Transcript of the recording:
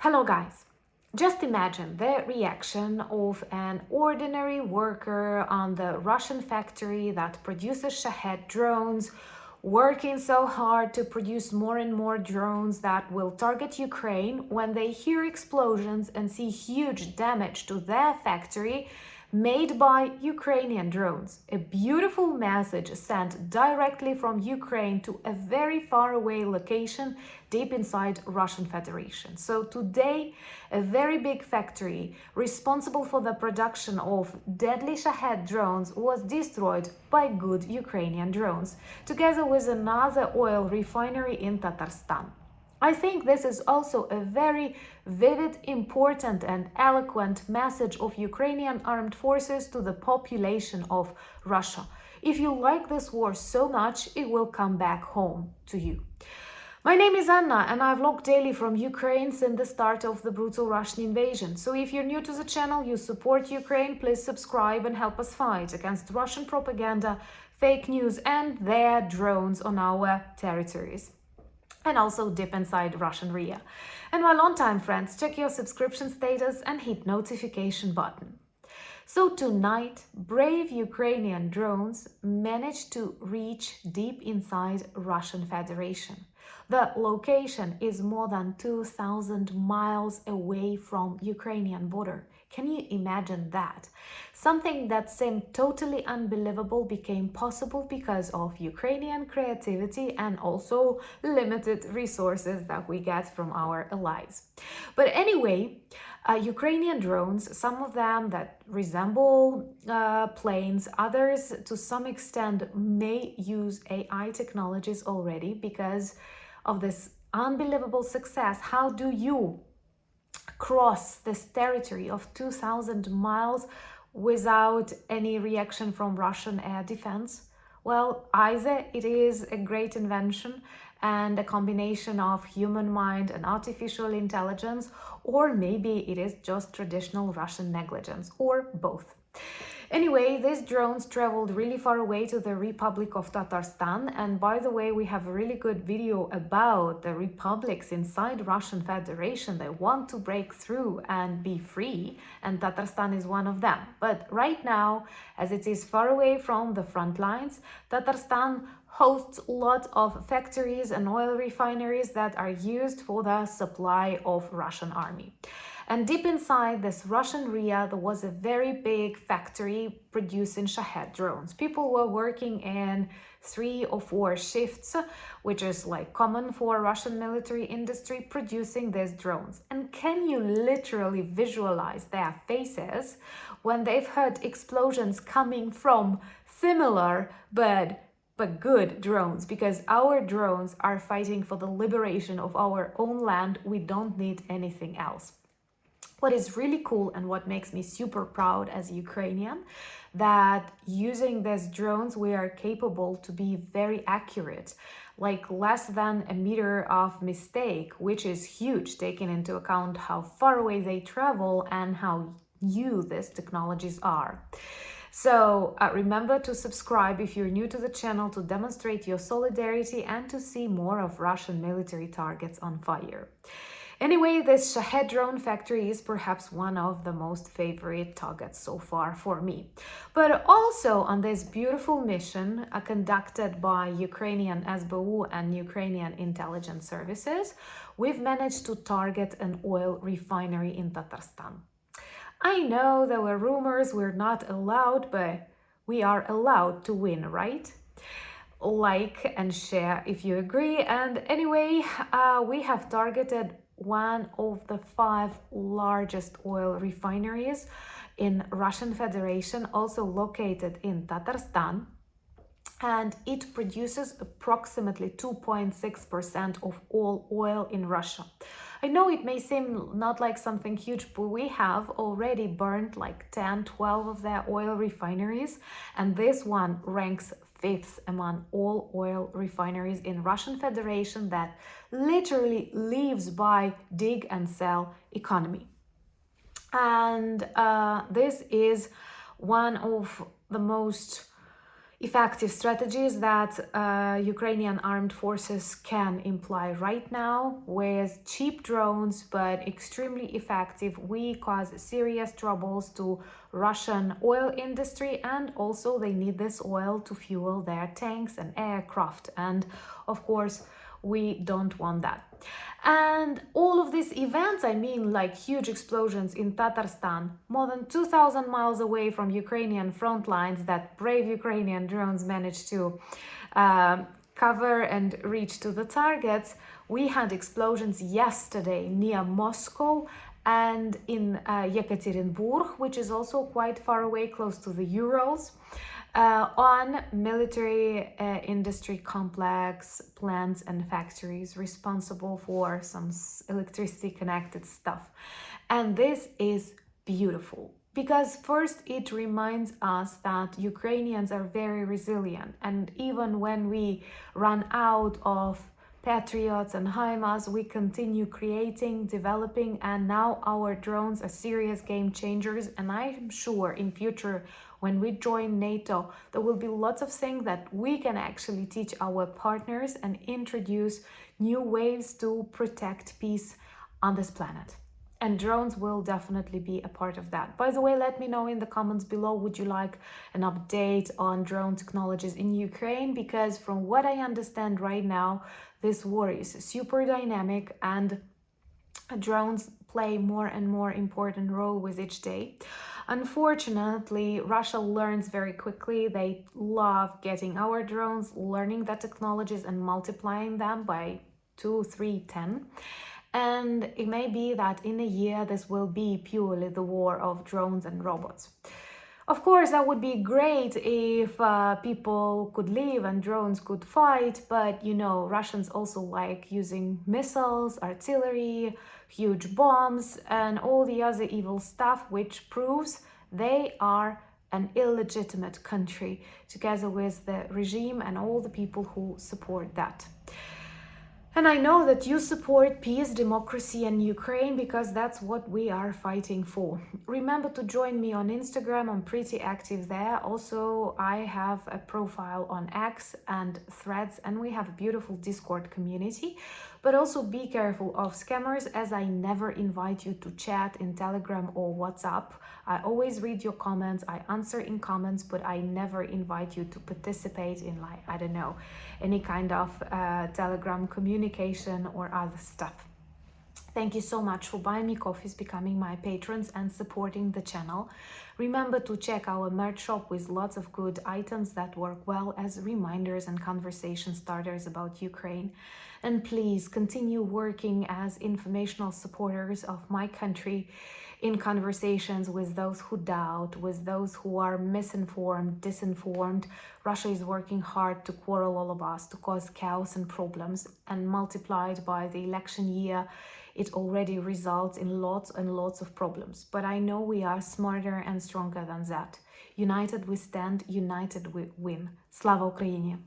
Hello guys! Just imagine the reaction of an ordinary worker on the Russian factory that produces Shahed drones, working so hard to produce more and more drones that will target Ukraine when they hear explosions and see huge damage to their factory made by Ukrainian drones. A beautiful message sent directly from Ukraine to a very far away location deep inside Russian Federation. So today, a very big factory responsible for the production of deadly Shahed drones was destroyed by good Ukrainian drones, together with another oil refinery in Tatarstan. I think this is also a very vivid, important and eloquent message of Ukrainian armed forces to the population of Russia. If you like this war so much, it will come back home to you. My name is Anna and I vlog daily from Ukraine since the start of the brutal Russian invasion. So if you're new to the channel, you support Ukraine, please subscribe and help us fight against Russian propaganda, fake news and their drones on our territories. And also dip inside Russian RIA. And my longtime friends, check your subscription status and hit notification button. So tonight, brave Ukrainian drones managed to reach deep inside Russian Federation. The location is more than 2,000 miles away from Ukrainian border. Can you imagine that? Something that seemed totally unbelievable became possible because of Ukrainian creativity and also limited resources that we get from our allies. But anyway, Ukrainian drones, some of them that resemble planes, others to some extent may use AI technologies already because of this unbelievable success. How do you cross this territory of 2,000 miles without any reaction from Russian air defense? Well, either it is a great invention and a combination of human mind and artificial intelligence, or maybe it is just traditional Russian negligence, or both. Anyway, these drones traveled really far away to the Republic of Tatarstan, and by the way, we have a really good video about the republics inside Russian Federation that want to break through and be free, and Tatarstan is one of them. But right now, as it is far away from the front lines, Tatarstan hosts a lot of factories and oil refineries that are used for the supply of Russian army. And deep inside this Russian RIA, there was a very big factory producing Shahed drones. People were working in 3 or 4 shifts, which is like common for Russian military industry, producing these drones. And can you literally visualize their faces when they've heard explosions coming from similar but good drones? Because our drones are fighting for the liberation of our own land. We don't need anything else. What is really cool and what makes me super proud as a Ukrainian, that using these drones we are capable to be very accurate, like less than a meter of mistake, which is huge taking into account how far away they travel and how new these technologies are. So remember to subscribe if you're new to the channel to demonstrate your solidarity and to see more of Russian military targets on fire. Anyway, this Shahed drone factory is perhaps one of the most favorite targets so far for me. But also on this beautiful mission conducted by Ukrainian SBU and Ukrainian Intelligence Services, we've managed to target an oil refinery in Tatarstan. I know there were rumors we're not allowed, but we are allowed to win, right? Like and share if you agree. And anyway, we have targeted one of the 5 largest oil refineries in Russian Federation, also located in Tatarstan, and it produces approximately 2.6% of all oil in Russia. I know it may seem not like something huge, but we have already burned like 10-12 of their oil refineries, and this one ranks 5th among all oil refineries in Russian Federation that literally lives by dig and sell economy. And this is one of the most effective strategies that Ukrainian armed forces can employ right now with cheap drones, but extremely effective. We cause serious troubles to Russian oil industry, and also they need this oil to fuel their tanks and aircraft, and of course we don't want that. And all of these events, I mean, like huge explosions in Tatarstan, more than 2,000 miles away from Ukrainian front lines, that brave Ukrainian drones managed to cover and reach to the targets. We had explosions yesterday near Moscow and in Yekaterinburg, which is also quite far away, close to the Urals. On military industry complex, plants and factories responsible for some electricity connected stuff. And this is beautiful because first it reminds us that Ukrainians are very resilient, and even when we run out of Patriots and HIMARS, we continue creating, developing, and now our drones are serious game changers. And I'm sure in future, when we join NATO, there will be lots of things that we can actually teach our partners and introduce new ways to protect peace on this planet. And drones will definitely be a part of that. By the way, let me know in the comments below, would you like an update on drone technologies in Ukraine? Because from what I understand right now, this war is super dynamic and drones play more and more important role with each day. Unfortunately, Russia learns very quickly. They love getting our drones, learning the technologies and multiplying them by 2, 3, 10. And it may be that in a year, this will be purely the war of drones and robots. Of course, that would be great if people could live and drones could fight, but you know, Russians also like using missiles, artillery, huge bombs, and all the other evil stuff, which proves they are an illegitimate country, together with the regime and all the people who support that. And I know that you support peace, democracy, and Ukraine, because that's what we are fighting for. Remember to join me on Instagram. I'm pretty active there. Also, I have a profile on X and Threads, and we have a beautiful Discord community. But also be careful of scammers, as I never invite you to chat in Telegram or WhatsApp. I always read your comments, I answer in comments, but I never invite you to participate in, like, I don't know, any kind of Telegram communication or other stuff. Thank you so much for buying me coffees, becoming my patrons, and supporting the channel. Remember to check our merch shop with lots of good items that work well as reminders and conversation starters about Ukraine. And please continue working as informational supporters of my country in conversations with those who doubt, with those who are misinformed, disinformed. Russia is working hard to quarrel all of us, to cause chaos and problems, and multiplied by the election year, it already results in lots and lots of problems. But I know we are smarter and stronger than that. United we stand, united we win. Slava Ukraini!